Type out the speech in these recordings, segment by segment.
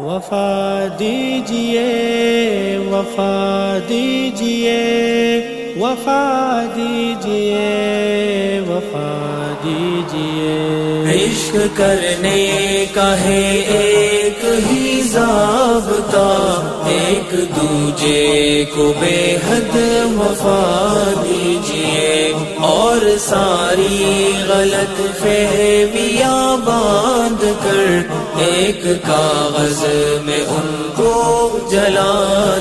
وفا دیجئے وفا دیجئے وفا دیجئے وفا دیجئے۔ عشق کرنے کا ہے ایک ہی ضابطہ، ایک دوجے کو بے حد وفا دیجئے، اور ساری غلط فہمیاں باندھ کر ایک کاغذ میں ان کو جلا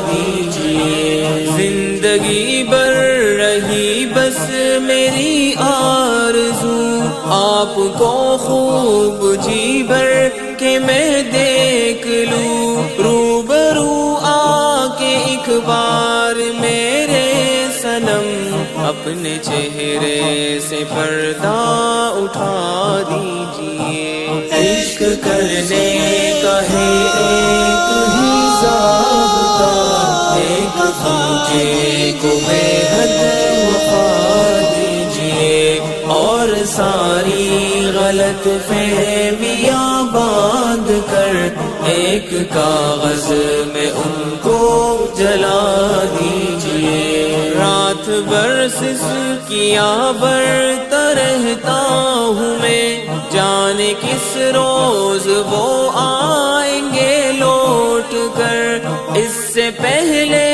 دیجئے۔ زندگی بھر رہی بس میری آرزو، آپ کو خوب جی بھر کے میں دیکھ لوں، روبرو آ کے ایک بار میرے صنم اپنے چہرے سے پردہ اٹھا دیجئے۔ عشق کرنے کا ہے ایک ہی ضابطہ، ایک دوجے کو بے حد وفا دیجئے، اور ساری غلط فہمیاں باندھ کر ایک کاغذ میں ان کو جلا دیجئے۔ رات بھر سسکیاں برتا رہتا ہوں میں، جانے کس روز وہ آئیں گے لوٹ کر، اس سے پہلے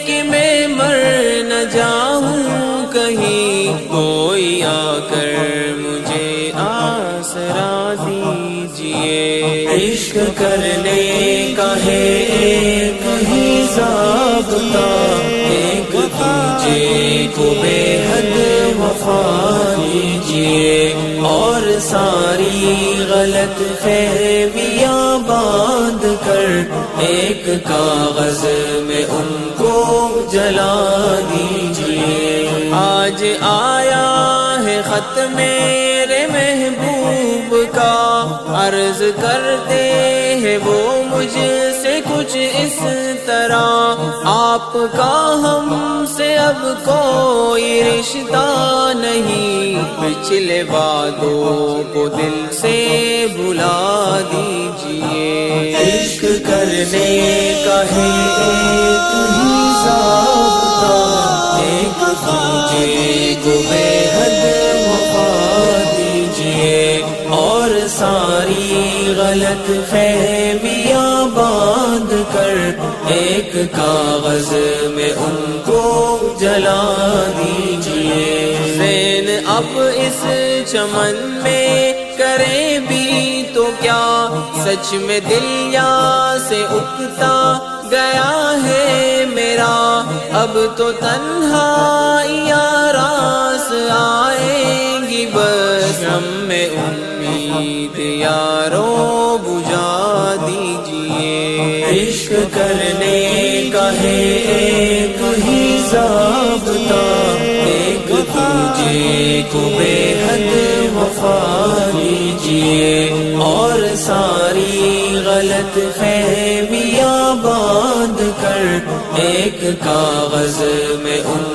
کہ میں مر نہ جاؤں کہیں، کوئی آ کر مجھے آسرا دیجئے۔ عشق کرنے کا ہے ایک ہی ضابطہ، ایک دوجے کو بے حد وفا دیجئے، اور ساری غلط فہمیاں باندھ کر ایک کاغذ میں ان کو جلا دیجئے۔ آج آیا ہے خط میرے محبوب کا، عرض کرتے ہیں وہ مجھ سے کچھ اس طرح، آپ کا ہم سے اب کوئی رشتہ نہیں، پچھلے وعدوں کو دل سے بھلا دیجئے۔ عشق کرنے کا ہے ایک ہی ضابطہ، ایک دوجے کو بے حد وفا دیجئے، اور ساری غلط فہمیاں باندھ کر ایک کاغذ میں ان کو جلا دیجئے۔ زین اب اس چمن میں کرے بھی تو کیا، سچ میں دل یہاں سے اکتا گیا ہے میرا، اب تو تنہائیاں راس آئیں گی، بس ہم میں امید یارو بجھا دیجئے۔ عشق کرنے کا ہے ایک ہی ضابطہ، ایک دوجے کو بے حد وفا دیجئے، اور ساری غلط فہمیاں باندھ کر ایک کاغذ میں ان